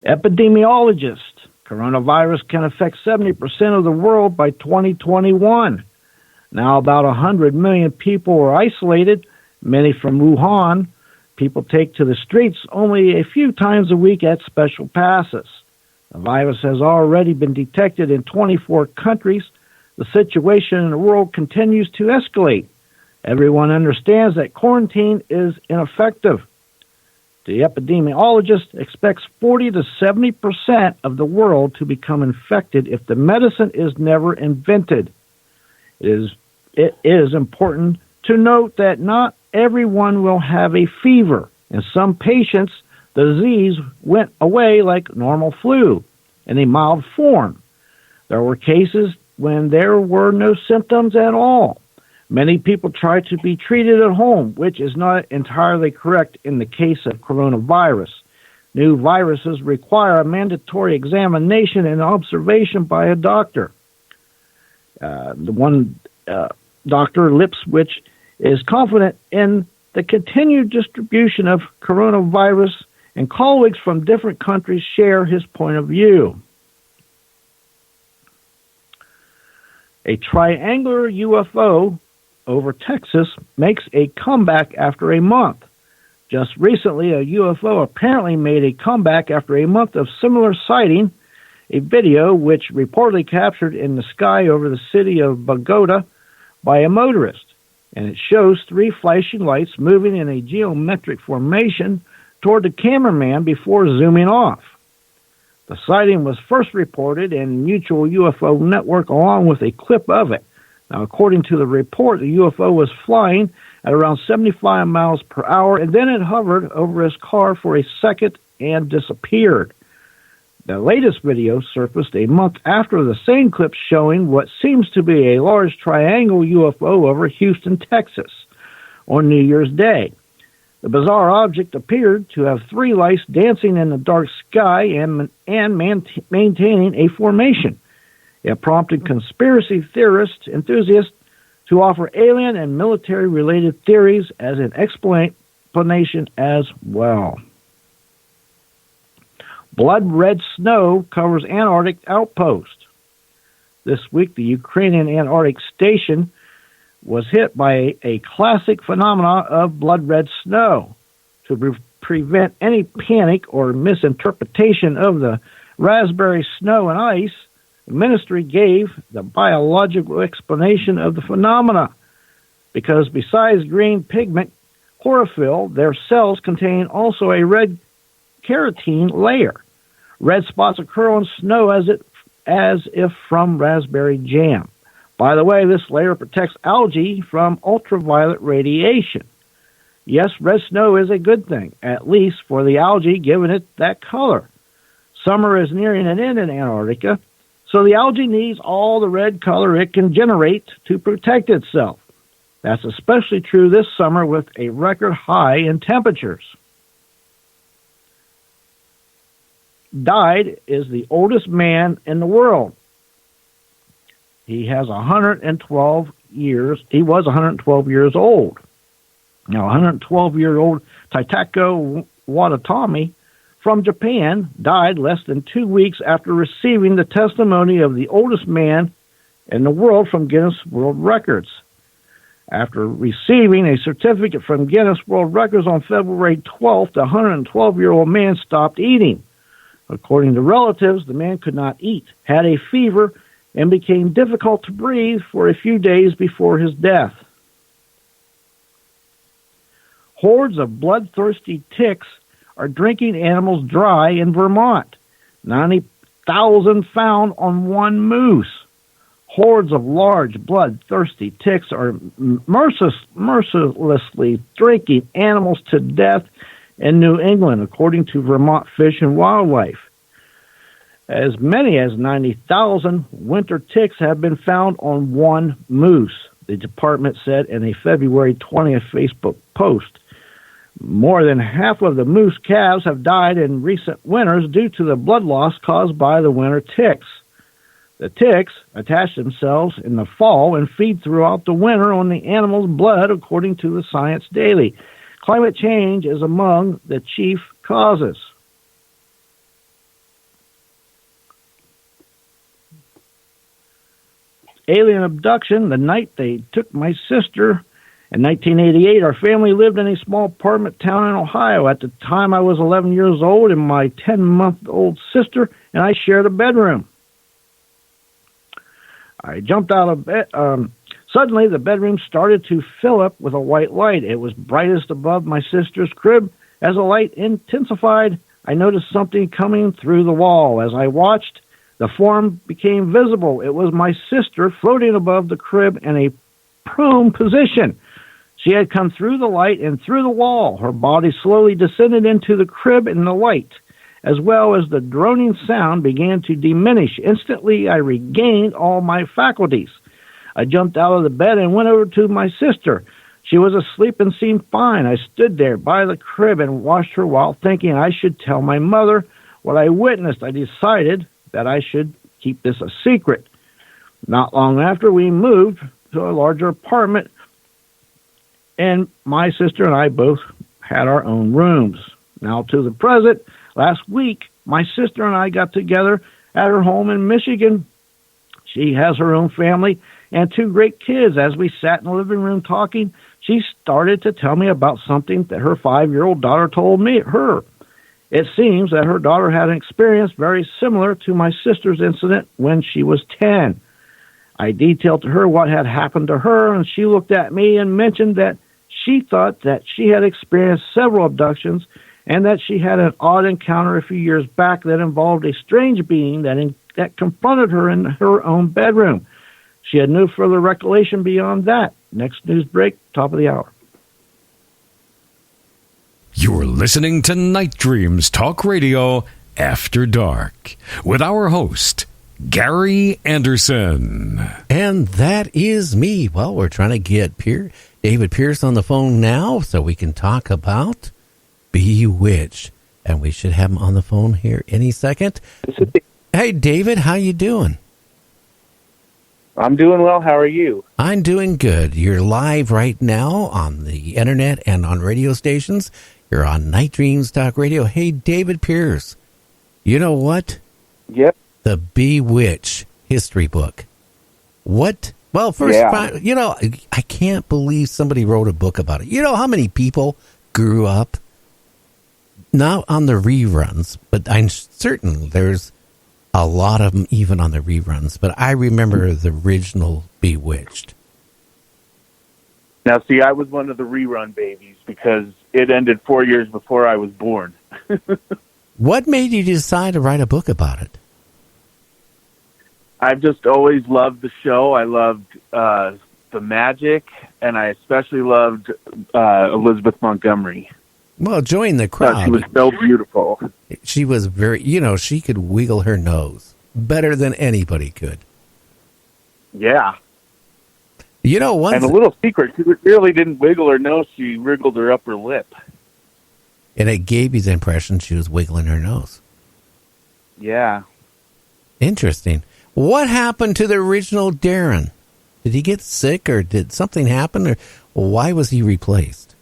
Epidemiologist. Coronavirus can affect 70% of the world by 2021. Now about 100 million people are isolated, many from Wuhan. People take to the streets only a few times a week at special passes. The virus has already been detected in 24 countries. The situation in the world continues to escalate. Everyone understands that quarantine is ineffective. The epidemiologist expects 40 to 70% of the world to become infected if the medicine is never invented. It is important to note that not everyone will have a fever. In some patients, the disease went away like normal flu in a mild form. There were cases when there were no symptoms at all. Many people try to be treated at home, which is not entirely correct in the case of coronavirus. New viruses require a mandatory examination and observation by a doctor. Dr. Lipswich is confident in the continued distribution of coronavirus, and colleagues from different countries share his point of view. A triangular UFO over Texas makes a comeback after a month. Just recently, a UFO apparently made a comeback after a month of similar sighting. A video which reportedly captured in the sky over the city of Bogota by a motorist, and it shows three flashing lights moving in a geometric formation toward the cameraman before zooming off. The sighting was first reported in Mutual UFO Network along with a clip of it. Now, according to the report, the UFO was flying at around 75 miles per hour, and then it hovered over his car for a second and disappeared. The latest video surfaced a month after the same clip showing what seems to be a large triangle UFO over Houston, Texas, on New Year's Day. The bizarre object appeared to have three lights dancing in the dark sky and maintaining a formation. It prompted conspiracy enthusiasts to offer alien and military-related theories as an explanation as well. Blood red snow covers Antarctic outpost. This week, the Ukrainian Antarctic station was hit by a classic phenomenon of blood red snow. To prevent any panic or misinterpretation of the raspberry snow and ice, the ministry gave the biological explanation of the phenomena. Because besides green pigment chlorophyll, their cells contain also a red carotene layer. Red spots occur on snow as if from raspberry jam. By the way, this layer protects algae from ultraviolet radiation. Yes, red snow is a good thing, at least for the algae, giving it that color. Summer is nearing an end in Antarctica, so the algae needs all the red color it can generate to protect itself. That's especially true this summer with a record high in temperatures. Died is the oldest man in the world. He has 112 years. He was 112 years old. Now, 112-year-old Taitako Watatomi from Japan died less than 2 weeks after receiving the testimony of the oldest man in the world from Guinness World Records. After receiving a certificate from Guinness World Records on February 12th, the 112-year-old man stopped eating. According to relatives, the man could not eat, had a fever, and became difficult to breathe for a few days before his death. Hordes of bloodthirsty ticks are drinking animals dry in Vermont. 90,000 found on one moose. Hordes of large bloodthirsty ticks are mercilessly drinking animals to death in New England, according to Vermont Fish and Wildlife. As many as 90,000 winter ticks have been found on one moose, the department said in a February 20th Facebook post. More than half of the moose calves have died in recent winters due to the blood loss caused by the winter ticks. The ticks attach themselves in the fall and feed throughout the winter on the animal's blood, according to the Science Daily. Climate change is among the chief causes. alien abduction the night they took my sister. In 1988, our family lived in a small apartment town in Ohio. At the time, I was 11 years old, and my 10-month-old sister and I shared a bedroom. I jumped out of bed. Suddenly, the bedroom started to fill up with a white light. It was brightest above my sister's crib. As the light intensified, I noticed something coming through the wall. As I watched, the form became visible. It was my sister floating above the crib in a prone position. She had come through the light and through the wall. Her body slowly descended into the crib and the light, as well as the droning sound began to diminish. Instantly, I regained all my faculties. I jumped out of the bed and went over to my sister. She was asleep and seemed fine. I stood there by the crib and watched her while thinking I should tell my mother what I witnessed. I decided that I should keep this a secret. Not long after, we moved to a larger apartment, and my sister and I both had our own rooms. Now to the present, last week, my sister and I got together at her home in Michigan. She has her own family and 2 great kids. As we sat in the living room talking, she started to tell me about something that her 5-year-old daughter told her. It seems that her daughter had an experience very similar to my sister's incident when she was 10. I detailed to her what had happened to her, and she looked at me and mentioned that she thought that she had experienced several abductions and that she had an odd encounter a few years back that involved a strange being that confronted her in her own bedroom. She had no further recollection beyond that. Next news break, top of the hour. You're listening to Night Dreams Talk Radio After Dark with our host, Gary Anderson. And that is me. Well, we're trying to get David Pierce on the phone now so we can talk about Bewitched. And we should have him on the phone here any second. Hey, David, how you doing? I'm doing well. How are you? I'm doing good. You're live right now on the internet and on radio stations. You're on Night Dreams Talk Radio. Hey, David Pierce, you know what? Yep. The Bewitched history book. What? Well, first, I can't believe somebody wrote a book about it. You know how many people grew up, not on the reruns, but I'm certain there's a lot of them even on the reruns. But I remember the original Bewitched. Now, see, I was one of the rerun babies because it ended 4 years before I was born. What made you decide to write a book about it? I've just always loved the show. I loved the magic, and I especially loved Elizabeth Montgomery. Well, join the crowd. She was so beautiful. She was very, she could wiggle her nose better than anybody could. Yeah. You know, and a little secret, she really didn't wiggle her nose, she wriggled her upper lip. And it gave you the impression she was wiggling her nose. Yeah. Interesting. What happened to the original Darren? Did he get sick or did something happen? Or why was he replaced?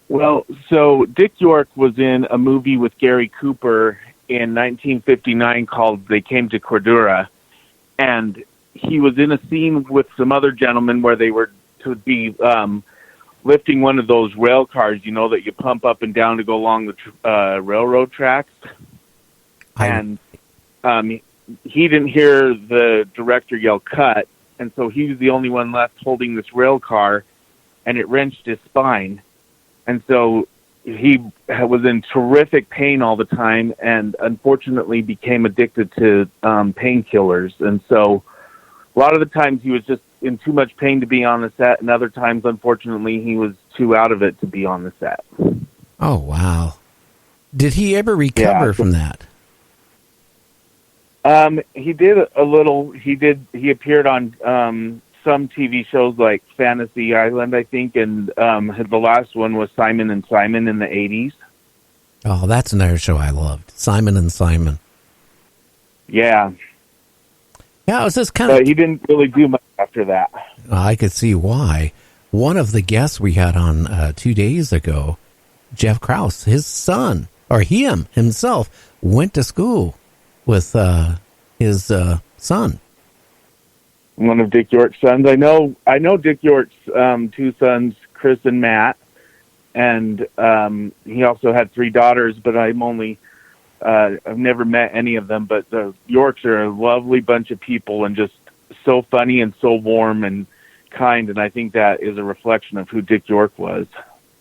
Well, so Dick York was in a movie with Gary Cooper in 1959 called They Came to Cordura, and he was in a scene with some other gentlemen where they were to be lifting one of those rail cars, you know, that you pump up and down to go along the railroad tracks. And he didn't hear the director yell cut, and so he was the only one left holding this rail car, and it wrenched his spine. And so he was in terrific pain all the time and unfortunately became addicted to painkillers. And so a lot of the times he was just in too much pain to be on the set, and other times, unfortunately, he was too out of it to be on the set. Oh, wow. Did he ever recover from that? He did a little. He appeared on some TV shows like Fantasy Island, I think, and the last one was Simon and Simon in the 80s. Oh, that's another show I loved, Simon and Simon. Yeah. Yeah, it was just kind of... But he didn't really do much after that. I could see why. One of the guests we had on 2 days ago, Jeff Krause, his son, or himself, went to school with his son. one of Dick York's sons. I know Dick York's two sons, Chris and Matt, and he also had 3 daughters. But I've never met any of them. But the Yorks are a lovely bunch of people, and just so funny and so warm and kind. And I think that is a reflection of who Dick York was.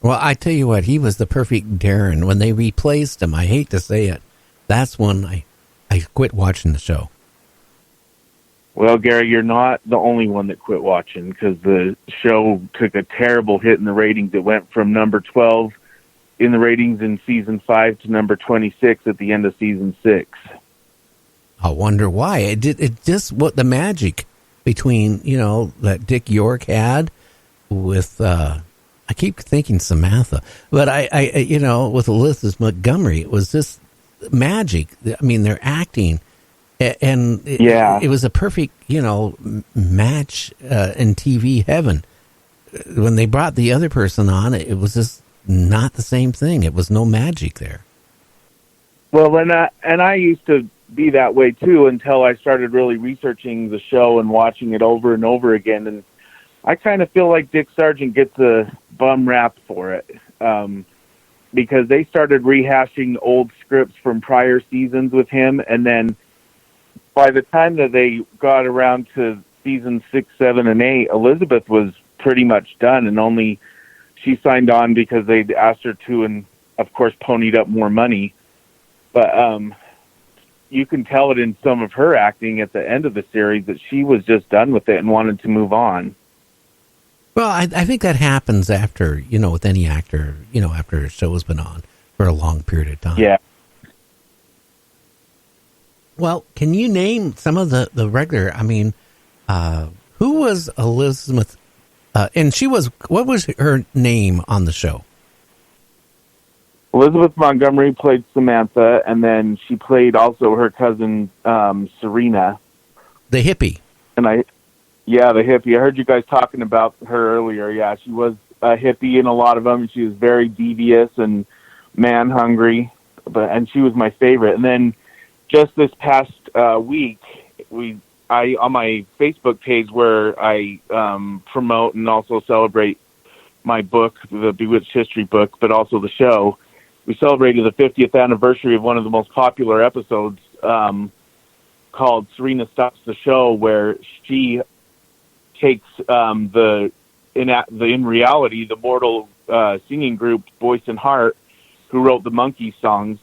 Well, I tell you what, he was the perfect Darren. When they replaced him, I hate to say it, that's when I quit watching the show. Well, Gary, you're not the only one that quit watching, because the show took a terrible hit in the ratings. It went from number 12 in the ratings in season 5 to number 26 at the end of season 6. I wonder why. It just what the magic between, that Dick York had with, I keep thinking Samantha, but I with Elizabeth Montgomery, it was just magic. I mean, they're acting, and it was a perfect, match in TV heaven. When they brought the other person on, it was just not the same thing. It was no magic there. Well, and I used to be that way too until I started really researching the show and watching it over and over again. And I kind of feel like Dick Sargent gets a bum rap for it, because they started rehashing old scripts from prior seasons with him, and then by the time that they got around to season 6, 7, and 8, Elizabeth was pretty much done, and only she signed on because they'd asked her to, and of course ponied up more money. But you can tell it in some of her acting at the end of the series that she was just done with it and wanted to move on. Well, I think that happens after, with any actor, after a show has been on for a long period of time. Yeah. Well, can you name some of the regular, who was Elizabeth, and what was her name on the show? Elizabeth Montgomery played Samantha, and then she played also her cousin, Serena. The hippie. Yeah, the hippie. I heard you guys talking about her earlier. Yeah, she was a hippie in a lot of them. She was very devious and man-hungry, and she was my favorite. And then just this past week, I on my Facebook page where I promote and also celebrate my book, the Bewitched history book, but also the show, we celebrated the 50th anniversary of one of the most popular episodes called Serena Stops the Show, where she takes in reality the mortal singing group Voice and Heart, who wrote the Monkey songs,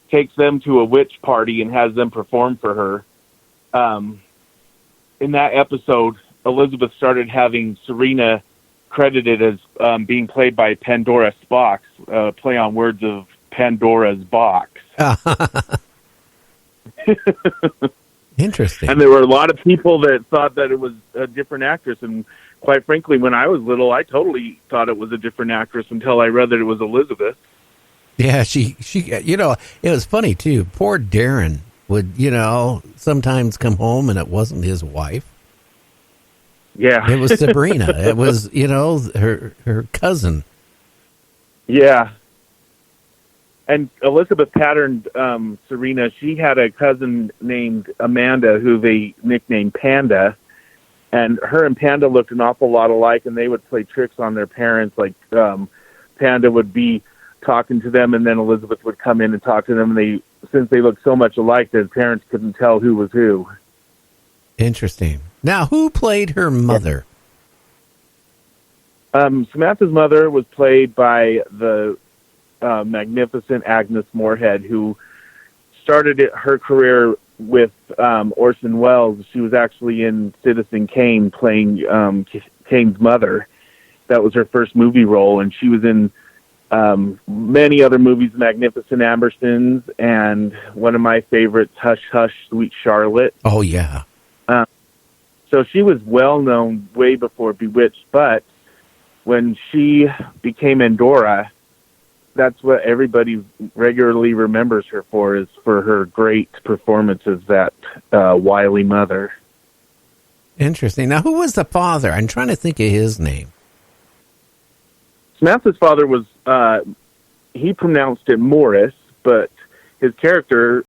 takes them to a witch party and has them perform for her. In that episode, Elizabeth started having Serena credited as being played by Pandora Spox, play on words of Pandora's box. Interesting. And there were a lot of people that thought that it was a different actress. And quite frankly, when I was little, I totally thought it was a different actress until I read that it was Elizabeth. Yeah, she it was funny too. Poor Darren would, sometimes come home and it wasn't his wife. Yeah. It was Sabrina. It was, her cousin. Yeah. And Elizabeth patterned Serena. She had a cousin named Amanda who they nicknamed Panda. And her and Panda looked an awful lot alike, and they would play tricks on their parents. Like Panda would be talking to them, and then Elizabeth would come in and talk to them. And since they looked so much alike, their parents couldn't tell who was who. Interesting. Now, who played her mother? Samantha's mother was played by the magnificent Agnes Moorehead, who started her career with Orson Welles. She was actually in Citizen Kane playing Kane's mother. That was her first movie role, and she was in many other movies, Magnificent Ambersons, and one of my favorites, Hush Hush, Sweet Charlotte. Oh, yeah. So she was well known way before Bewitched, but when she became Endora, that's what everybody regularly remembers her for, is for her great performance as that wily mother. Interesting. Now, who was the father? I'm trying to think of his name. Samantha's father was, he pronounced it Morris, but his character